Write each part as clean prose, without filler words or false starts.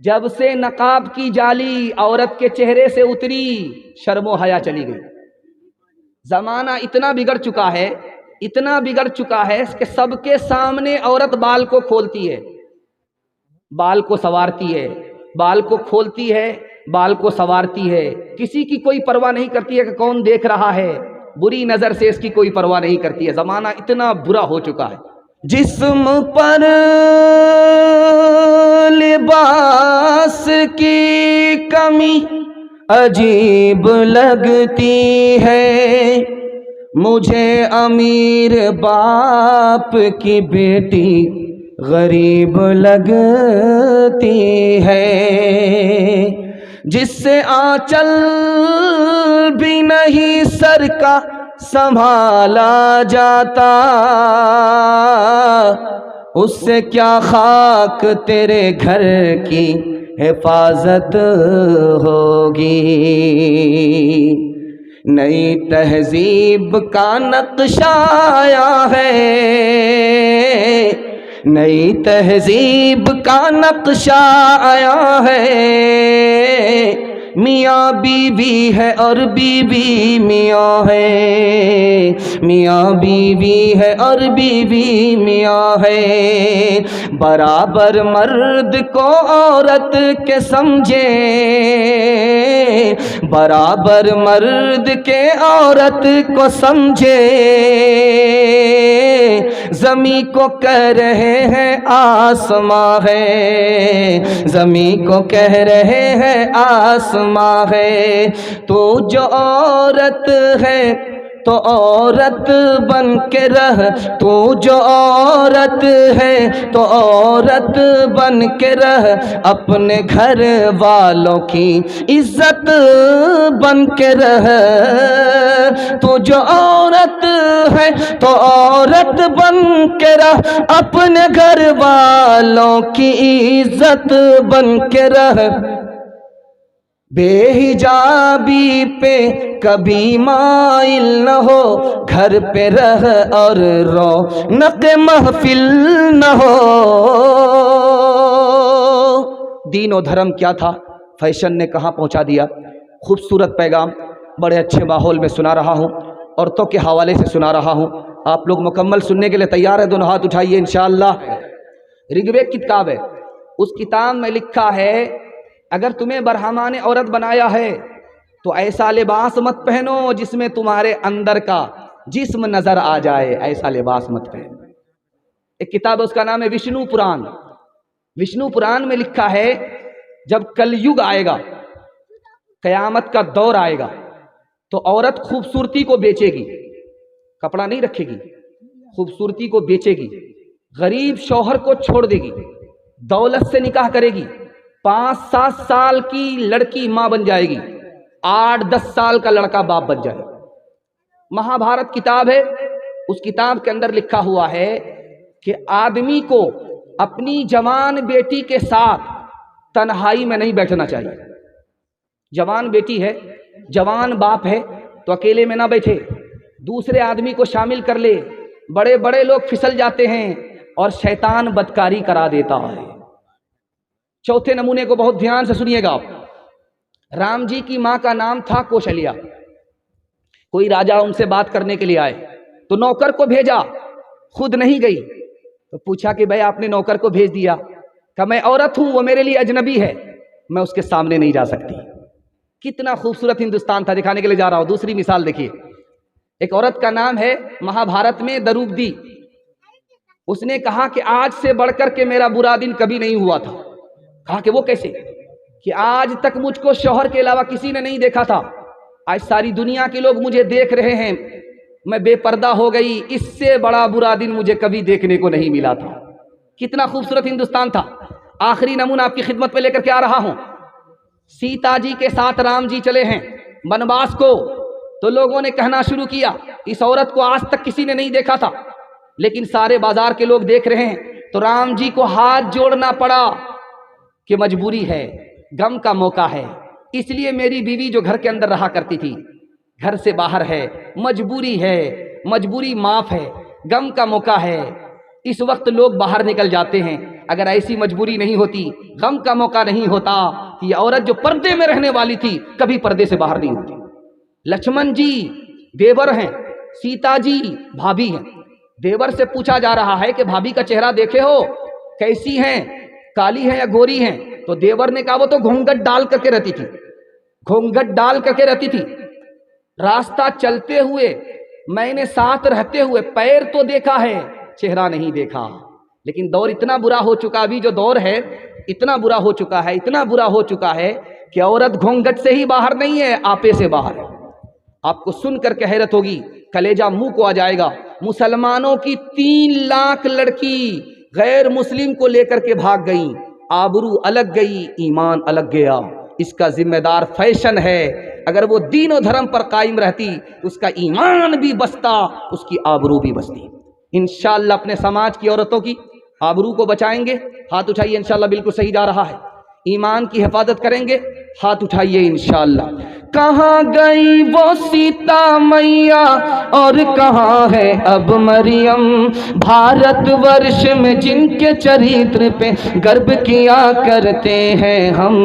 جب سے نقاب کی جالی عورت کے چہرے سے اتری، شرم و حیا چلی گئی۔ زمانہ اتنا بگڑ چکا ہے، اتنا بگڑ چکا ہے کہ سب کے سامنے عورت بال کو کھولتی ہے، بال کو سنوارتی ہے، بال کو کھولتی ہے، بال کو سنوارتی ہے، کسی کی کوئی پرواہ نہیں کرتی ہے کہ کون دیکھ رہا ہے، بری نظر سے اس کی کوئی پرواہ نہیں کرتی ہے۔ زمانہ اتنا برا ہو چکا ہے۔ جسم پر لباس کی کمی عجیب لگتی ہے، مجھے امیر باپ کی بیٹی غریب لگتی ہے، جس سے آنچل بھی نہیں سر کا سنبھالا جاتا، اس سے کیا خاک تیرے گھر کی حفاظت ہوگی۔ نئی تہذیب کا نقشہ آیا ہے، نئی تہذیب کا نقشہ آیا ہے، میاں بیوی ہے اور بیوی میاں ہے، میاں بیوی ہے اور بیوی میاں ہے، برابر مرد کو عورت کے سمجھے، برابر مرد کے عورت کو سمجھے، زمین کو کہہ رہے ہیں آسماں ہے، زمین کو کہہ رہے ہیں آسماں ہے، تو جو عورت ہے تو عورت بن کے رہ، تو جو عورت ہے تو عورت بن کے رہ، اپنے گھر والوں کی عزت بن کے رہ، تو جو عورت ہے تو عورت بن کے رہ، اپنے گھر والوں کی عزت بن کے رہ، بے حجابی پہ کبھی مائل نہ ہو، گھر پہ رہ اور رونق محفل نہ ہو۔ دین و دھرم کیا تھا، فیشن نے کہاں پہنچا دیا۔ خوبصورت پیغام بڑے اچھے ماحول میں سنا رہا ہوں، عورتوں کے حوالے سے سنا رہا ہوں، آپ لوگ مکمل سننے کے لیے تیار ہیں؟ دونوں ہاتھ اٹھائیے انشاءاللہ۔ رگویگ کی کتاب ہے، اس کتاب میں لکھا ہے اگر تمہیں برہمان عورت بنایا ہے تو ایسا لباس مت پہنو جس میں تمہارے اندر کا جسم نظر آ جائے، ایسا لباس مت پہنو۔ ایک کتاب ہے، اس کا نام ہے وشنو پران۔ وشنو پران میں لکھا ہے جب کل یگ آئے گا، قیامت کا دور آئے گا، تو عورت خوبصورتی کو بیچے گی، کپڑا نہیں رکھے گی، خوبصورتی کو بیچے گی، غریب شوہر کو چھوڑ دے گی، دولت سے نکاح کرے گی، 5-7 سال کی لڑکی ماں بن جائے گی، 8-10 سال کا لڑکا باپ بن جائے گا۔ مہا بھارت کتاب ہے، اس کتاب کے اندر لکھا ہوا ہے کہ آدمی کو اپنی جوان بیٹی کے ساتھ تنہائی میں نہیں بیٹھنا چاہیے۔ جوان بیٹی ہے، جوان باپ ہے تو اکیلے میں نہ بیٹھے، دوسرے آدمی کو شامل کر لے۔ بڑے بڑے لوگ پھسل جاتے ہیں اور شیطان بدکاری کرا دیتا ہے۔ چوتھے نمونے کو بہت دھیان سے سنیے گا آپ۔ رام جی کی ماں کا نام تھا کوشلیا۔ کوئی راجا ان سے بات کرنے کے لیے آئے تو نوکر کو بھیجا، خود نہیں گئی، تو پوچھا کہ بھائی آپ نے نوکر کو بھیج دیا، کہ میں عورت ہوں، وہ میرے لیے اجنبی ہے، میں اس کے سامنے نہیں جا سکتی۔ کتنا خوبصورت ہندوستان تھا، دکھانے کے لیے جا رہا ہوں۔ دوسری مثال دیکھیے، ایک عورت کا نام ہے مہا بھارت میں دروپدی۔ اس نے کہا کہ آج سے بڑھ کر کے میرا برا دن کبھی نہیں ہوا تھا۔ کہا کہ وہ کیسے؟ کہ آج تک مجھ کو شوہر کے علاوہ کسی نے نہیں دیکھا تھا، آج ساری دنیا کے لوگ مجھے دیکھ رہے ہیں، میں بے پردہ ہو گئی، اس سے بڑا برا دن مجھے کبھی دیکھنے کو نہیں ملا تھا۔ کتنا خوبصورت ہندوستان تھا۔ آخری نمونہ آپ کی خدمت میں لے کر کے آ رہا ہوں۔ سیتا جی کے ساتھ رام جی چلے ہیں بنواس کو، تو لوگوں نے کہنا شروع کیا اس عورت کو آج تک کسی نے نہیں دیکھا تھا، لیکن سارے بازار کے لوگ دیکھ رہے ہیں، تو رام جی کو ہاتھ جوڑنا پڑا کہ مجبوری ہے، غم کا موقع ہے، اس لیے میری بیوی جو گھر کے اندر رہا کرتی تھی گھر سے باہر ہے، مجبوری ہے، مجبوری معاف ہے، غم کا موقع ہے۔ اس وقت لوگ باہر نکل جاتے ہیں، اگر ایسی مجبوری نہیں ہوتی، غم کا موقع نہیں ہوتا، کہ یہ عورت جو پردے میں رہنے والی تھی کبھی پردے سے باہر نہیں ہوتی۔ لکشمن جی دیور ہیں، سیتا جی بھابھی ہیں۔ دیور سے پوچھا جا رہا ہے کہ بھابھی کا چہرہ دیکھے ہو، کیسی ہیں، کالی ہیں یا گوری ہیں؟ تو دیور نے کہا وہ تو گھونگھٹ ڈال کر کے رہتی تھی، گھونگھٹ ڈال کر کے رہتی تھی۔ راستہ چلتے ہوئے میں نے ساتھ رہتے ہوئے پیر تو دیکھا ہے، چہرہ نہیں دیکھا۔ لیکن دور اتنا برا ہو چکا، ابھی جو دور ہے اتنا برا ہو چکا ہے، اتنا برا ہو چکا ہے کہ عورت گھونگھٹ سے ہی باہر نہیں ہے، آپے سے باہر ہے۔ آپ کو سن کر کے حیرت ہوگی، کلیجہ منہ کو آ جائے گا۔ مسلمانوں کی 3 لاکھ لڑکی غیر مسلم کو لے کر کے بھاگ گئیں، آبرو الگ گئی، ایمان الگ گیا۔ اس کا ذمہ دار فیشن ہے۔ اگر وہ دین و دھرم پر قائم رہتی اس کا ایمان بھی بچتا، اس کی آبرو بھی بچتی۔ انشاءاللہ اپنے سماج کی عورتوں کی آبرو کو بچائیں گے، ہاتھ اٹھائیے، انشاءاللہ بالکل صحیح جا رہا ہے۔ ایمان کی حفاظت کریں گے، ہاتھ اٹھائیے انشاءاللہ۔ کہاں گئی وہ سیتا میاں اور کہاں ہے اب مریم، بھارت ورش میں جن کے چریتر پہ گرب کیا کرتے ہیں ہم،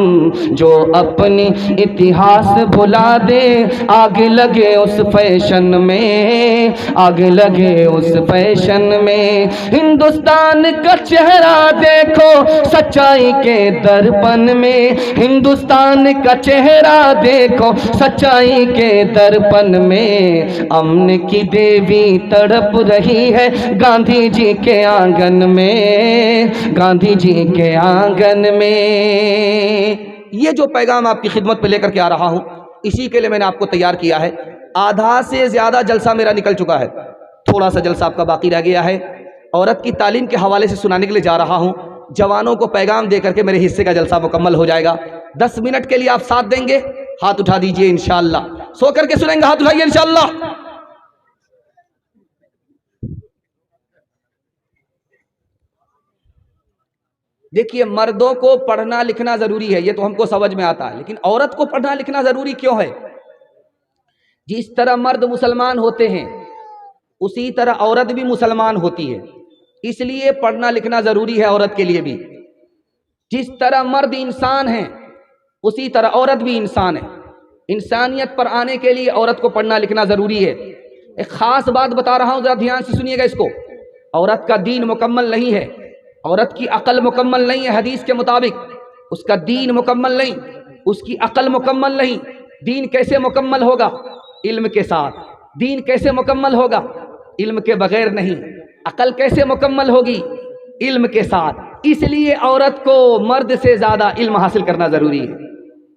جو اپنی اتہاس بھلا دے آگ لگے اس فیشن میں، آگ لگے اس فیشن میں۔ ہندوستان کا چہرہ دیکھو سچائی کے درپن میں، ہندوستان کا چہرہ دیکھو سچائی کے درپن میں، امن کی دیوی تڑپ رہی ہے گاندھی جی کے آنگن میں، گاندھی جی کے آنگن میں۔ یہ جو پیغام آپ کی خدمت پہ لے کر کے آ رہا ہوں، اسی کے لیے میں نے آپ کو تیار کیا ہے۔ آدھا سے زیادہ جلسہ میرا نکل چکا ہے، تھوڑا سا جلسہ آپ کا باقی رہ گیا ہے۔ عورت کی تعلیم کے حوالے سے سنانے کے لیے جا رہا ہوں، جوانوں کو پیغام دے کر کے میرے حصے کا جلسہ مکمل ہو جائے گا۔ 10 منٹ کے لیے آپ ساتھ دیں گے، ہاتھ اٹھا دیجئے انشاءاللہ۔ سو کر کے سنیں گے، ہاتھ اٹھائیے انشاءاللہ۔ دیکھیے، مردوں کو پڑھنا لکھنا ضروری ہے، یہ تو ہم کو سمجھ میں آتا ہے، لیکن عورت کو پڑھنا لکھنا ضروری کیوں ہے؟ جس طرح مرد مسلمان ہوتے ہیں اسی طرح عورت بھی مسلمان ہوتی ہے، اس لیے پڑھنا لکھنا ضروری ہے عورت کے لیے بھی۔ جس طرح مرد انسان ہیں اسی طرح عورت بھی انسان ہے، انسانیت پر آنے کے لیے عورت کو پڑھنا لکھنا ضروری ہے۔ ایک خاص بات بتا رہا ہوں، ذرا دھیان سے سنیے گا اس کو۔ عورت کا دین مکمل نہیں ہے، عورت کی عقل مکمل نہیں ہے، حدیث کے مطابق اس کا دین مکمل نہیں، اس کی عقل مکمل نہیں۔ دین کیسے مکمل ہوگا؟ علم کے ساتھ۔ دین کیسے مکمل ہوگا؟ علم کے بغیر نہیں۔ عقل کیسے مکمل ہوگی؟ علم کے ساتھ۔ اس لیے عورت کو مرد سے زیادہ علم حاصل کرنا ضروری ہے۔